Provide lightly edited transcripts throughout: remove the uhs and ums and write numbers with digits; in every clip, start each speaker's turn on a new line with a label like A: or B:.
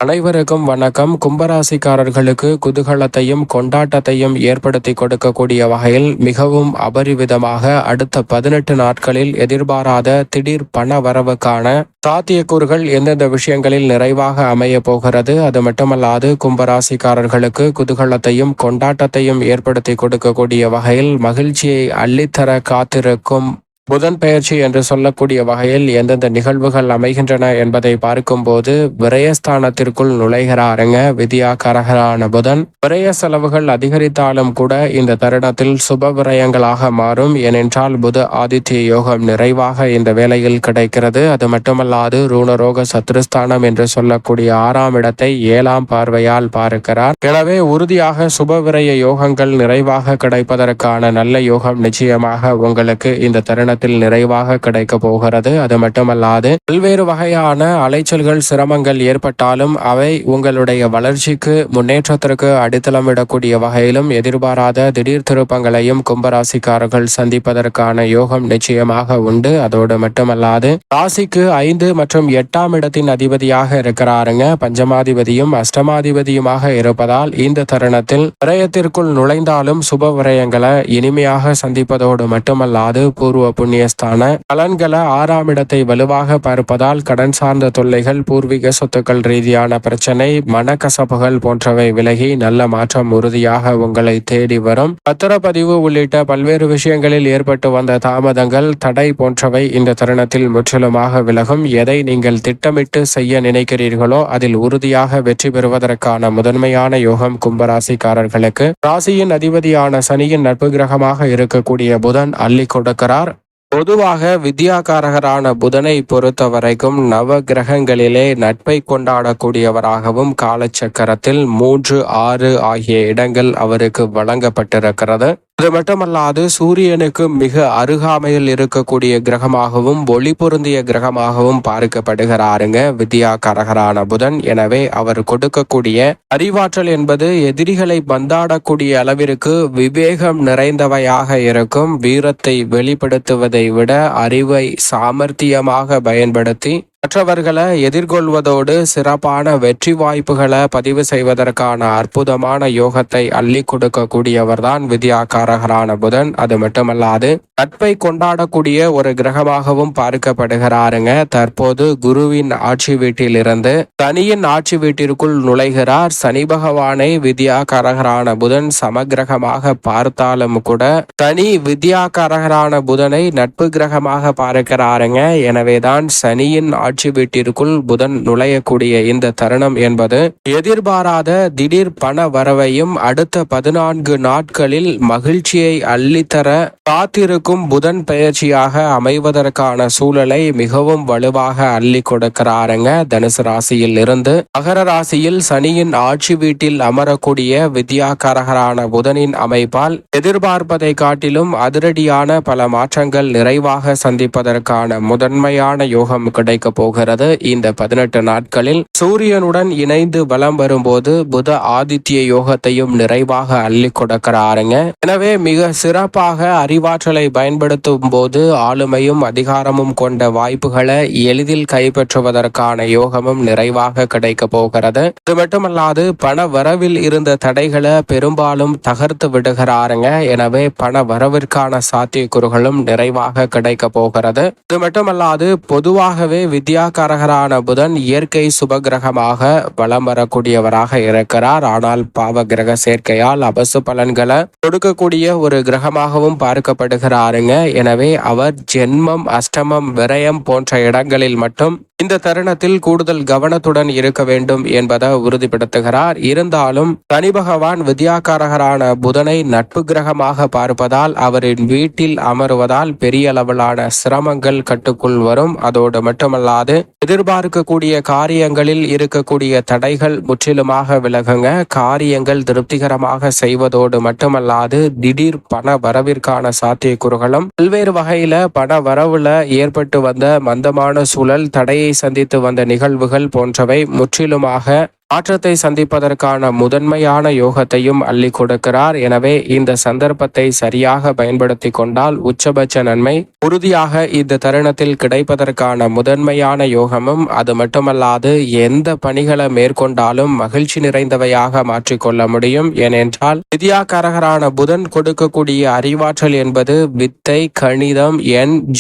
A: அனைவருக்கும் வணக்கம். கும்பராசிக்காரர்களுக்கு குதூகலத்தையும் கொண்டாட்டத்தையும் ஏற்படுத்தி கொடுக்கக்கூடிய வகையில் மிகவும் அபரிவிதமாக அடுத்த 18 நாட்களில் எதிர்பாராத திடீர் பண வரவுக்கான சாத்தியக்கூறுகள் எந்தெந்த விஷயங்களில் நிறைவாக அமைய போகிறது. அது மட்டுமல்லாது கும்பராசிக்காரர்களுக்கு குதூகலத்தையும் கொண்டாட்டத்தையும் ஏற்படுத்தி கொடுக்கக்கூடிய வகையில் மகிழ்ச்சியை அள்ளித்தர காத்திருக்கும் புதன் பெயர்ச்சி என்று சொல்லக்கூடிய வகையில் எந்தெந்த நிகழ்வுகள் அமைகின்றன என்பதை பார்க்கும்போது விரயஸ்தானத்திற்குள் நுழைகிறாருங்க விதியாக்காரகரான புதன். விரய செலவுகள் அதிகரித்தாலும் கூட இந்த தருணத்தில் சுப விரயங்களாக மாறும். ஏனென்றால் புத ஆதித்ய யோகம் நிறைவாக இந்த வேளையில் கிடைக்கிறது. அது மட்டுமல்லாது ரூணரோக சத்ருஸ்தானம் என்று சொல்லக்கூடிய 6ஆம் இடத்தை 7ஆம் பார்வையால் பார்க்கிறார். எனவே உறுதியாக சுப விரய யோகங்கள் நிறைவாக கிடைப்பதற்கான நல்ல யோகம் நிச்சயமாக உங்களுக்கு இந்த தருணத்தில் நிறைவாக கிடைக்க போகிறது. அது மட்டுமல்லாது பல்வேறு வகையான அலைச்சல்கள் சிரமங்கள் ஏற்பட்டாலும் அவை உங்களுடைய வளர்ச்சிக்கு முன்னேற்றத்திற்கு அடித்தளமிடக்கூடிய வகையிலும் எதிர்பாராத திடீர் திருப்பங்களையும் கும்பராசிக்காரர்கள் சந்திப்பதற்கான யோகம் நிச்சயமாக உண்டு. அதோடு மட்டுமல்லாது ராசிக்கு 5 மற்றும் 8ஆம் இடத்தின் அதிபதியாக இருக்கிறாருங்க. பஞ்சமாதிபதியும் அஷ்டமாதிபதியுமாக இருப்பதால் இந்த தருணத்தில் விரயத்திற்குள் நுழைந்தாலும் சுப விரயங்களை இனிமையாக சந்திப்பதோடு மட்டுமல்லாது பூர்வ புண்ணியஸ்தான பலன்களை 6ஆம் இடத்தை வலுவாக பார்ப்பதால் கடன் சார்ந்த தொல்லைகள், பூர்வீக சொத்துக்கள் ரீதியான பிரச்சனை, மனக்கசப்புகள் போன்றவை விலகி நல்ல மாற்றம் உறுதியாக உங்களை தேடி வரும். பத்திரப்பதிவு உள்ளிட்ட பல்வேறு விஷயங்களில் ஏற்பட்டு வந்த தாமதங்கள், தடை போன்றவை இந்த தருணத்தில் முற்றிலுமாக விலகும். எதை நீங்கள் திட்டமிட்டு செய்ய நினைக்கிறீர்களோ அதில் உறுதியாக வெற்றி பெறுவதற்கான முதன்மையான யோகம் கும்பராசிக்காரர்களுக்கு ராசியின் அதிபதியான சனியின் நட்பு கிரகமாக இருக்கக்கூடிய புதன் அள்ளி கொடுக்கிறார். பொதுவாக வித்யாகாரகரான புதனை பொறுத்த வரைக்கும் நவ கிரகங்களிலே நட்பை கொண்டாடக்கூடியவராகவும் காலச்சக்கரத்தில் 3, 6 ஆகிய இடங்கள் அவருக்கு வழங்கப்பட்டிருக்கிறது. அது மட்டுமல்லாது சூரியனுக்கு மிக அருகாமையில் இருக்கக்கூடிய கிரகமாகவும் ஒளி பொருந்திய கிரகமாகவும் பார்க்கப்படுகிறாருங்க வித்யாகாரகரான புதன். எனவே அவர் கொடுக்கக்கூடிய அறிவாற்றல் என்பது எதிரிகளை பந்தாடக்கூடிய அளவிற்கு விவேகம் நிறைந்தவையாக இருக்கும். வீரத்தை வெளிப்படுத்துவதை விட அறிவை சாமர்த்தியமாக பயன்படுத்தி மற்றவர்களை எதிர்கொள்வதோடு சிறப்பான வெற்றி வாய்ப்புகளை பதிவு செய்வதற்கான அற்புதமான யோகத்தை அள்ளி கொடுக்கக்கூடியவர்தான் வித்யாகாரகரான புதன். அது மட்டுமல்லாது நட்பை கொண்டாடக்கூடிய ஒரு கிரகமாகவும் பார்க்கப்படுகிறாருங்க. தற்போது குருவின் ஆட்சி வீட்டிலிருந்து சனியின் ஆட்சி வீட்டிற்குள் நுழைகிறார். சனி பகவானை வித்யாகாரகரான புதன் சமகிரகமாக பார்த்தாலும் கூட சனி வித்யாகாரகரான புதனை நட்பு கிரகமாக பார்க்கிறாருங்க. எனவேதான் சனியின் ஆட்சி வீட்டிற்குள் புதன் நுழையக்கூடிய இந்த தருணம் என்பது எதிர்பாராத திடீர் பண வரவையும் அடுத்த 14 நாட்களில் மகிழ்ச்சியை அள்ளித்தர காத்திருக்கும் புதன் பெயர்ச்சியாக அமைவதற்கான சூழலை மிகவும் வலுவாக அள்ளி கொடுக்கிறாருங்க. தனுசு ராசியில் இருந்து மகர ராசியில் சனியின் ஆட்சி வீட்டில் அமரக்கூடிய வித்யாகாரகரான புதனின் அமைப்பால் எதிர்பார்ப்பதை காட்டிலும் அதிரடியான பல மாற்றங்கள் நிறைவாக சந்திப்பதற்கான முதன்மையான யோகம் கிடைக்க போகிறது. இந்த 18 நாட்களில் சூரியனுடன் இணைந்து வலம் வரும்போது புத ஆதித்ய யோகத்தையும் நிறைவாக அள்ளி கொடுக்கிறாருங்க. எனவே மிக சிறப்பாக அறிவாற்றலை பயன்படுத்தும் போது ஆளுமையும் அதிகாரமும் கொண்ட வாய்ப்புகளை எளிதில் கைப்பற்றுவதற்கான யோகமும் நிறைவாக கிடைக்க போகிறது. இது மட்டுமல்லாது பண வரவில் இருந்த தடைகளை பெரும்பாலும் தகர்த்து விடுகிறாருங்க. எனவே பண வரவிற்கான சாத்தியக்கூறுகளும் நிறைவாக கிடைக்க போகிறது. இது மட்டுமல்லாது பொதுவாகவே வித்யாகாரகரான புதன் இயற்கை சுபகிரகமாக வலம் வரக்கூடியவராக இருக்கிறார். ஆனால் பாவ கிரக சேர்க்கையால் அபசு பலன்களை கொடுக்கக்கூடிய ஒரு கிரகமாகவும் பார்க்கப்படுகிறாருங்க. எனவே அவர் ஜென்மம், அஷ்டமம், விரயம் போன்ற இடங்களில் மட்டும் இந்த தருணத்தில் கூடுதல் கவனத்துடன் இருக்க வேண்டும் என்பதை உறுதிப்படுத்துகிறார். இருந்தாலும் சனி பகவான் வித்யாகாரகரான புதனை நட்பு கிரகமாக பார்ப்பதால் அவரின் வீட்டில் அமருவதால் பெரிய அளவிலான சிரமங்கள் கட்டுக்குள் வரும். அதோடு மட்டுமல்லாது எதிர்பார்க்கக்கூடிய காரியங்களில் இருக்கக்கூடிய தடைகள் முற்றிலுமாக விலகுங்க. காரியங்கள் திருப்திகரமாக செய்வதோடு மட்டுமல்லாது திடீர் பண வரவிற்கான சாத்தியக்கூறுகளும் பல்வேறு வகையில பண வரவுல ஏற்பட்டு வந்த மந்தமான சூழல், தடையை சந்தித்து வந்த நிகழ்வுகள் போன்றவை முற்றிலுமாக மாற்றத்தை சந்திப்பதற்கான முதன்மையான யோகத்தையும் அள்ளி கொடுக்கிறார். எனவே இந்த சந்தர்ப்பத்தை சரியாக பயன்படுத்தி கொண்டால் உச்சபட்ச நன்மை உறுதியாக இந்த தருணத்தில் கிடைப்பதற்கான முதன்மையான யோகமும், அது மட்டுமல்லாது எந்த பணிகளை மேற்கொண்டாலும் மகிழ்ச்சி நிறைந்தவையாக மாற்றிக்கொள்ள முடியும். ஏனென்றால் வித்யாகாரகரான புதன் கொடுக்கக்கூடிய அறிவாற்றல் என்பது வித்தை, கணிதம்,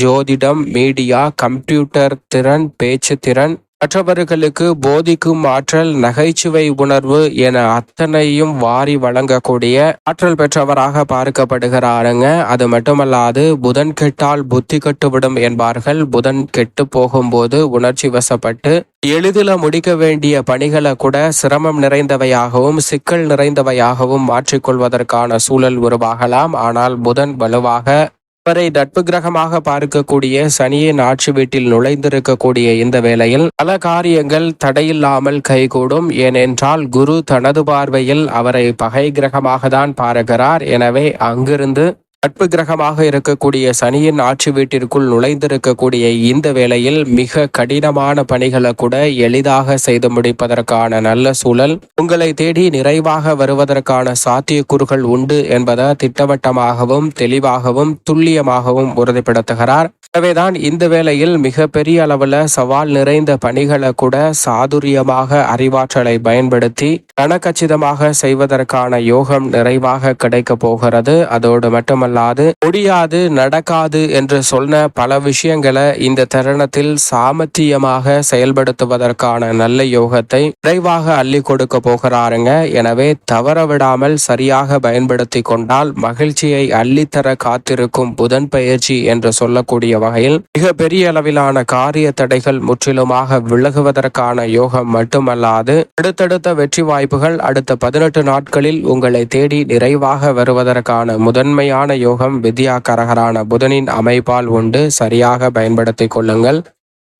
A: ஜோதிடம், மீடியா, கம்ப்யூட்டர் திறன், பேச்சு திறன், மற்றவர்களுக்கு போதிக்கும் ஆற்றல், நகைச்சுவை உணர்வு என அத்தனையும் வாரி வழங்கக்கூடிய ஆற்றல் பெற்றவராக பார்க்கப்படுகிறாருங்க. அது மட்டுமல்லாது புதன் கெட்டால் புத்தி கெட்டுவிடும் என்பார்கள். புதன் கெட்டு போகும்போது உணர்ச்சி வசப்பட்டு எளிதில் முடிக்க வேண்டிய பணிகளை கூட சிரமம் நிறைந்தவையாகவும் சிக்கல் நிறைந்தவையாகவும் மாற்றிக்கொள்வதற்கான சூழல் உருவாகலாம். ஆனால் புதன் வலுவாக அவரை நட்பு கிரகமாக பார்க்கக்கூடிய சனியின் ஆட்சி வீட்டில் நுழைந்திருக்கக்கூடிய இந்த வேளையில் பல காரியங்கள் தடையில்லாமல் கைகூடும். ஏனென்றால் குரு தனது பார்வையில் அவரை பகை கிரகமாக தான் பார்க்கிறார். எனவே அங்கிருந்து நட்பு கிரகமாக இருக்கக்கூடிய சனியின் ஆட்சி வீட்டிற்குள் நுழைந்திருக்கக்கூடிய இந்த வேளையில் மிக கடினமான பணிகளை கூட எளிதாக செய்து முடிப்பதற்கான நல்ல சூழல் உங்களை தேடி நிறைவாக வருவதற்கான சாத்தியக்கூறுகள் உண்டு என்பதை திட்டவட்டமாகவும் தெளிவாகவும் துல்லியமாகவும் உறுதிப்படுத்துகிறார். எனவேதான் இந்த வேளையில் மிக பெரிய அளவுல சவால் நிறைந்த பணிகளை கூட சாதுரியமாக அறிவாற்றலை பயன்படுத்தி கனகச்சிதமாக செய்வதற்கான யோகம் நிறைவாக கிடைக்க போகிறது. அதோடு மட்டுமல்ல முடியாது, நடக்காது என்று சொன்ன பல விஷயங்களை இந்த தருணத்தில் சாமர்த்தியமாக செயல்படுத்துவதற்கான நல்ல யோகத்தை விரைவாக அள்ளி கொடுக்க போகிறாருங்க. எனவே தவற விடாமல் சரியாக பயன்படுத்தி கொண்டால் மகிழ்ச்சியை அள்ளித்தர காத்திருக்கும் புதன் பயிற்சி என்று சொல்லக்கூடிய வகையில் மிக பெரிய அளவிலான காரிய தடைகள் முற்றிலுமாக விலகுவதற்கான யோகம் மட்டுமல்லாது அடுத்தடுத்த வெற்றி வாய்ப்புகள் அடுத்த 18 நாட்களில் உங்களை தேடி நிறைவாக வருவதற்கான முதன்மையான யோகம் வித்யாகாரகரான புதனின் அமைப்பால் உண்டு. சரியாக பயன்படுத்திக் கொள்ளுங்கள்.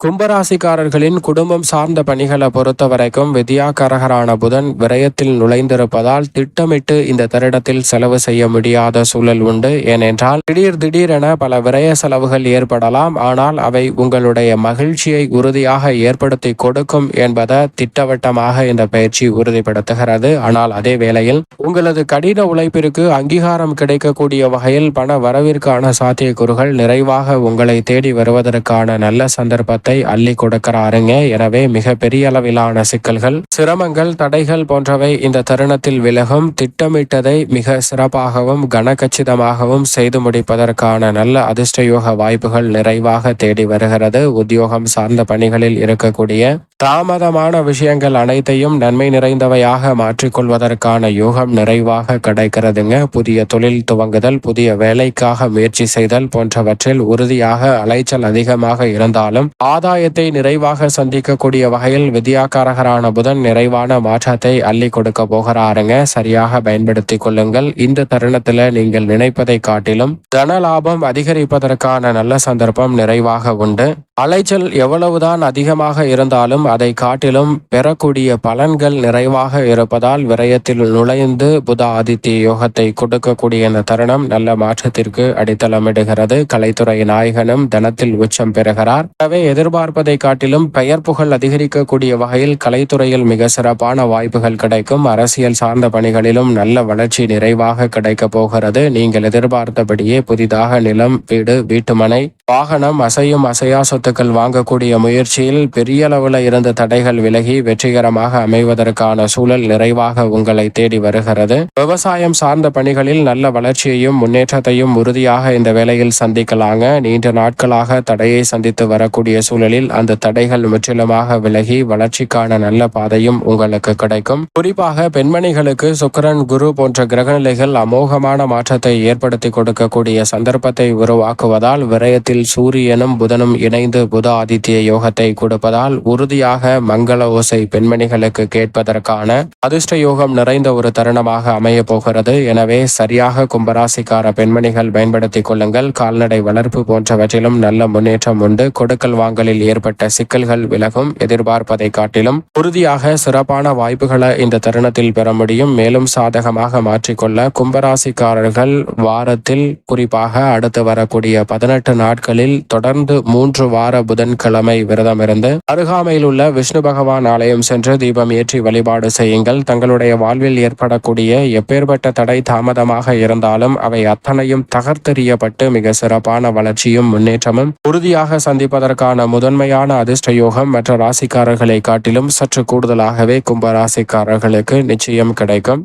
A: கும்பராசிக்காரர்களின் குடும்பம் சார்ந்த பணிகளை பொறுத்த வரைக்கும் வித்யாகாரகரான புதன் விரயத்தில் நுழைந்திருப்பதால் திட்டமிட்டு இந்த தருணத்தில் செலவு செய்ய முடியாத சூழல் உண்டு. ஏனென்றால் திடீரென பல விரய செலவுகள் ஏற்படலாம். ஆனால் அவை உங்களுடைய மகிழ்ச்சியை உறுதியாக ஏற்படுத்தி கொடுக்கும் என்பதை திட்டவட்டமாக இந்த பயிற்சி உறுதிப்படுத்துகிறது. ஆனால் அதே வேளையில் உங்களது கடின உழைப்பிற்கு அங்கீகாரம் கிடைக்கக்கூடிய வகையில் பண வரவிற்கான சாத்தியக்கூறுகள் நிறைவாக உங்களை தேடி வருவதற்கான நல்ல சந்தர்ப்பத்தை அள்ளி கொடுக்கிறாருங்க. எனவே மிக பெரிய அளவிலான சிக்கல்கள், சிரமங்கள், தடைகள் போன்றவை இந்த தருணத்தில் விலகும். திட்டமிட்டதை மிக சிறப்பாகவும் கனகச்சிதமாகவும் செய்து முடிப்பதற்கான நல்ல அதிர்ஷ்டயோக வாய்ப்புகள் நிறைவாக தேடி வருகிறது. உத்தியோகம் சார்ந்த பணிகளில் இருக்கக்கூடிய தாமதமான விஷயங்கள் அனைத்தையும் நன்மை நிறைந்தவையாக மாற்றிக்கொள்வதற்கான யோகம் நிறைவாக கிடைக்கிறதுங்க. புதிய தொழில் துவங்குதல், புதிய வேலைக்காக முயற்சி செய்தல் போன்றவற்றில் உறுதியாக அலைச்சல் அதிகமாக இருந்தாலும் ஆதாயத்தை நிறைவாக சந்திக்கக்கூடிய வகையில் வித்யாகாரகரான புதன் நிறைவான மாற்றத்தை அள்ளி கொடுக்க போகிறாருங்க. சரியாக பயன்படுத்தி கொள்ளுங்கள். இந்த தருணத்துல நீங்கள் நினைப்பதை காட்டிலும் தன லாபம் அதிகரிப்பதற்கான நல்ல சந்தர்ப்பம் நிறைவாக உண்டு. அலைச்சல் எவ்வளவுதான் அதிகமாக இருந்தாலும் அதை காட்டிலும் பெறக்கூடிய பலன்கள் நிறைவாக இருப்பதால் விரயத்தில் நுழைந்து புத ஆதித்ய யோகத்தை கொடுக்கக்கூடிய இந்த தருணம் நல்ல மாற்றத்திற்கு அடித்தளமிடுகிறது. கலைத்துறை நாயகனும் தனத்தில் உச்சம் பெறுகிறார். எனவே எதிர்பார்ப்பதை காட்டிலும் பெயர் புகழ் அதிகரிக்கக்கூடிய வகையில் கலைத்துறையில் மிக சிறப்பான வாய்ப்புகள் கிடைக்கும். அரசியல் சார்ந்த பணிகளிலும் நல்ல வளர்ச்சி நிறைவாக கிடைக்க போகிறது. நீங்கள் எதிர்பார்த்தபடியே புதிதாக நிலம், வீடு, வீட்டுமனை, வாகனம், அசையும் அசையா சொத்துக்கள் வாங்கக்கூடிய முயற்சியில் பெரிய அளவில் இருந்த தடைகள் விலகி வெற்றிகரமாக அமைவதற்கான சூழல் நிறைவாக உங்களை தேடி வருகிறது. விவசாயம் சார்ந்த பணிகளில் நல்ல வளர்ச்சியையும் முன்னேற்றத்தையும் உறுதியாக இந்த வேளையில் சந்திக்கலாங்க. நீண்ட நாட்களாக தடையை சந்தித்து வரக்கூடிய சூழலில் அந்த தடைகள் முற்றிலுமாக விலகி வளர்ச்சிக்கான நல்ல பாதையும் உங்களுக்கு கிடைக்கும். குறிப்பாக பெண்மணிகளுக்கு சுக்கிரன், குரு போன்ற கிரகநிலைகள் அமோகமான மாற்றத்தை ஏற்படுத்தி கொடுக்கக்கூடிய சந்தர்ப்பத்தை உருவாக்குவதால் விரயத்தில் சூரியனும் புதனும் இணைந்து புத ஆதித்ய யோகத்தை கொடுப்பதால் உறுதியாக மங்கள ஓசை பெண்மணிகளுக்கு கேட்பதற்கான அதிர்ஷ்ட யோகம் நிறைந்த ஒரு தருணமாக அமைய போகிறது. எனவே சரியாக கும்பராசிக்கார பெண்மணிகள் பயன்படுத்திக் கொள்ளுங்கள். கால்நடை வளர்ப்பு போன்றவற்றிலும் நல்ல முன்னேற்றம் உண்டு. கொடுக்கல் வாங்கலில் காரியங்களில் ஏற்பட்ட சிக்கல்கள் விலகும். எதிர்பார்ப்பதை காட்டிலும் உறுதியாக சிறப்பான வாய்ப்புகளை இந்த தருணத்தில் பெற முடியும். மேலும் சாதகமாக மாற்றிக்கொள்ள கும்பராசிக்காரர்கள் வாரத்தில் குறிப்பாக அடுத்து வரக்கூடிய 18 நாட்களில் தொடர்ந்து 3 வார புதன்கிழமை விரதம் இருந்து அருகாமையில் உள்ள விஷ்ணு பகவான் ஆலயம் சென்று தீபம் ஏற்றி வழிபாடு செய்யுங்கள். தங்களுடைய வாழ்வில் ஏற்படக்கூடிய எப்பேற்பட்ட தடை தாமதமாக இருந்தாலும் அவை அத்தனையும் தகர்த்தெறியப்பட்டு மிக சிறப்பான வளர்ச்சியும் முன்னேற்றமும் உறுதியாக சந்திப்பதற்கான முதன்மையான அதிர்ஷ்ட யோகம் மற்ற ராசிக்காரர்களை காட்டிலும் சற்று கூடுதலாகவே கும்பராசிக்காரர்களுக்கு நிச்சயம் கிடைக்கும்.